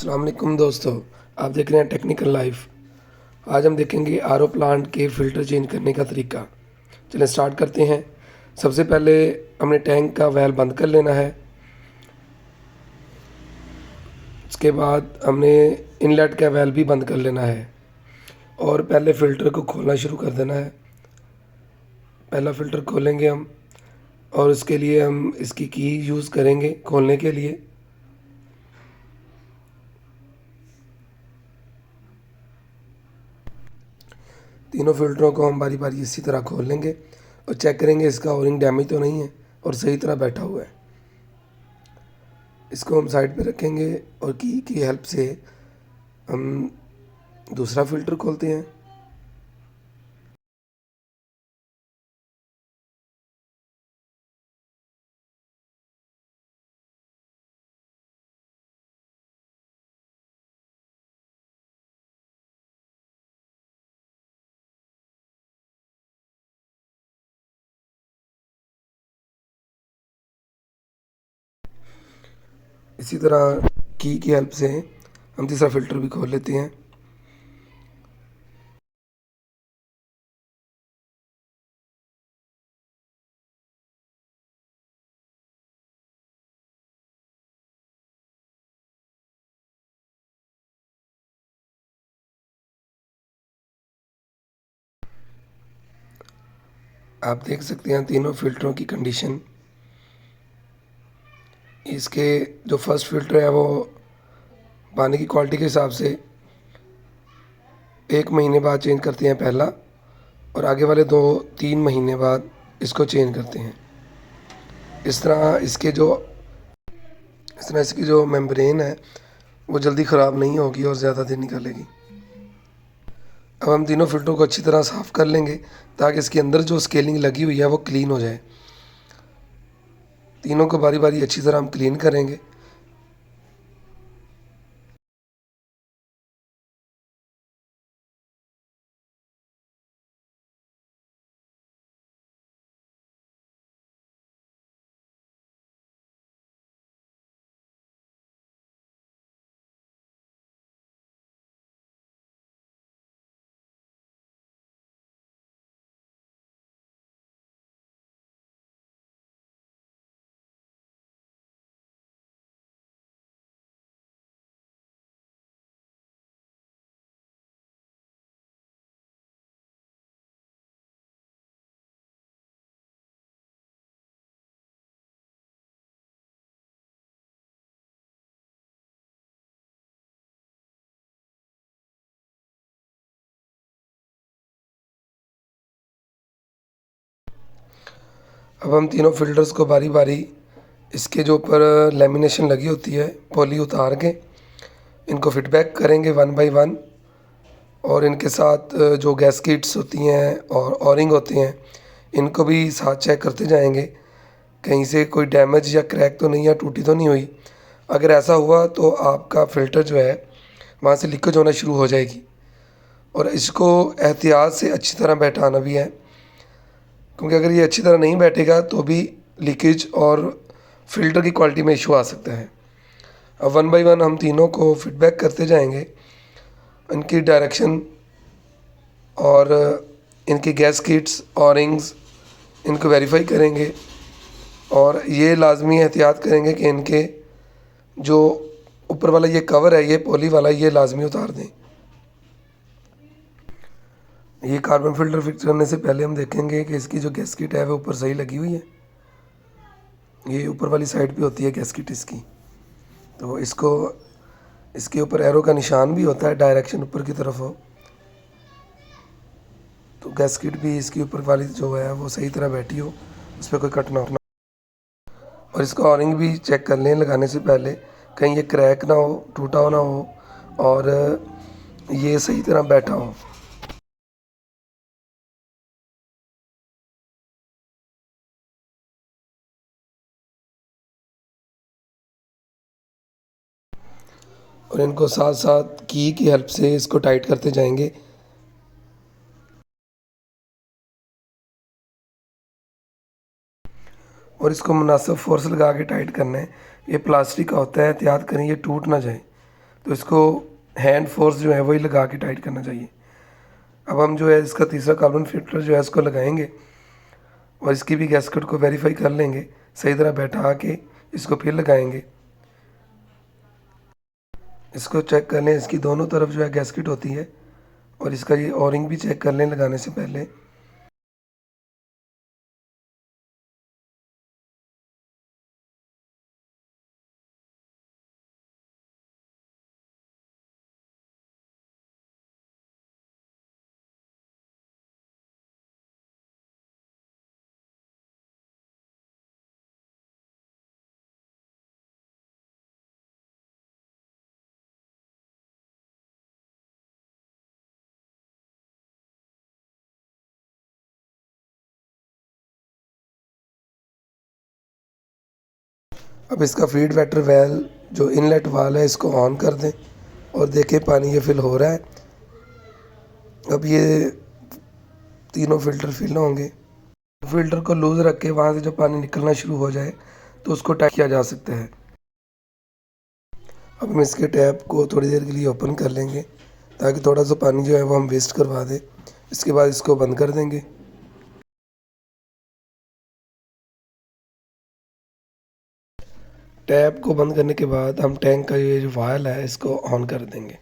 अस्सलाम वालेकुम दोस्तों, आप देख रहे हैं टेक्निकल लाइफ। आज हम देखेंगे आरओ प्लांट के फ़िल्टर चेंज करने का तरीका। चलिए स्टार्ट करते हैं। सबसे पहले हमने टैंक का वैल बंद कर लेना है। उसके बाद हमने इनलेट का वैल भी बंद कर लेना है और पहले फ़िल्टर को खोलना शुरू कर देना है। पहला फ़िल्टर खोलेंगे हम और उसके लिए हम इसकी की यूज़ करेंगे खोलने के लिए। तीनों फ़िल्टरों को हम बारी बारी इसी तरह खोल लेंगे और चेक करेंगे इसका ओरिंग डैमेज तो नहीं है और सही तरह बैठा हुआ है। इसको हम साइड पे रखेंगे और की हेल्प से हम दूसरा फ़िल्टर खोलते हैं। इसी तरह की हेल्प से हम तीसरा फ़िल्टर भी खोल लेते हैं। आप देख सकते हैं तीनों फ़िल्टरों की कंडीशन। इसके जो फर्स्ट फ़िल्टर है वो पानी की क्वालिटी के हिसाब से 1 महीने बाद चेंज करते हैं पहला, और आगे वाले 2-3 महीने बाद इसको चेंज करते हैं। इस तरह इसके जो इस तरह इसकी जो मेम्ब्रेन है वो जल्दी ख़राब नहीं होगी और ज़्यादा देर निकलेगी। अब हम तीनों फ़िल्टरों को अच्छी तरह साफ़ कर लेंगे ताकि इसके अंदर जो स्केलिंग लगी हुई है वो क्लीन हो जाए। तीनों को बारी बारी अच्छी तरह हम क्लीन करेंगे। अब हम तीनों फ़िल्टर्स को बारी बारी इसके जो ऊपर लेमिनेशन लगी होती है पॉली उतार के इनको फीडबैक करेंगे 1 बाय 1, और इनके साथ जो गैस्केट्स होती हैं और ओरिंग होते हैं इनको भी साथ चेक करते जाएंगे कहीं से कोई डैमेज या क्रैक तो नहीं, या टूटी तो नहीं हुई। अगर ऐसा हुआ तो आपका फ़िल्टर जो है वहाँ से लीकेज होना शुरू हो जाएगी, और इसको एहतियात से अच्छी तरह बैठाना भी है, क्योंकि अगर ये अच्छी तरह नहीं बैठेगा तो भी लीकेज और फ़िल्टर की क्वालिटी में इशू आ सकता है। अब 1 बाय 1 हम तीनों को फीडबैक करते जाएंगे, इनकी डायरेक्शन और इनकी गैस किट्स और रिंग्स इनको वेरीफाई करेंगे, और ये लाजमी एहतियात करेंगे कि इनके जो ऊपर वाला ये कवर है ये पॉली वाला ये लाजमी उतार दें। ये कार्बन फिल्टर फिक्स करने से पहले हम देखेंगे कि इसकी जो गैस्किट है वो ऊपर सही लगी हुई है। ये ऊपर वाली साइड पे होती है गैस्किट इसकी, तो इसको इसके ऊपर एरो का निशान भी होता है, डायरेक्शन ऊपर की तरफ हो, तो गैस्किट भी इसकी ऊपर वाली जो है वो सही तरह बैठी हो, उस पर कोई कट ना हो। और इसका ऑरिंग भी चेक कर लें लगाने से पहले, कहीं ये क्रैक ना हो, टूटा हो ना हो, और ये सही तरह बैठा हो। और इनको साथ साथ की हेल्प से इसको टाइट करते जाएंगे। और इसको मुनासिब फोर्स लगा के टाइट करना है। ये प्लास्टिक का होता है, एहतियात करें ये टूट ना जाए। तो इसको हैंड फोर्स जो है वही लगा के टाइट करना चाहिए। अब हम जो है इसका तीसरा कार्बन फिल्टर जो है इसको लगाएंगे और इसकी भी गैस्केट को वेरीफाई कर लेंगे, सही तरह बैठा के इसको फिर लगाएंगे। इसको चेक कर लें, इसकी दोनों तरफ जो है गैस्केट होती है, और इसका ये ओरिंग भी चेक कर लें लगाने से पहले। अब इसका फीड वाटर वेल जो इनलेट वाल है इसको ऑन कर दें और देखें पानी ये फिल हो रहा है। अब ये तीनों फ़िल्टर फिल होंगे। फ़िल्टर को लूज़ रख के वहाँ से जब पानी निकलना शुरू हो जाए तो उसको टाइट किया जा सकता है। अब हम इसके टैप को थोड़ी देर के लिए ओपन कर लेंगे ताकि थोड़ा सा पानी जो है वो हम वेस्ट करवा दें। इसके बाद इसको बंद कर देंगे। टैप को बंद करने के बाद हम टैंक का ये जो वाल है इसको ऑन कर देंगे।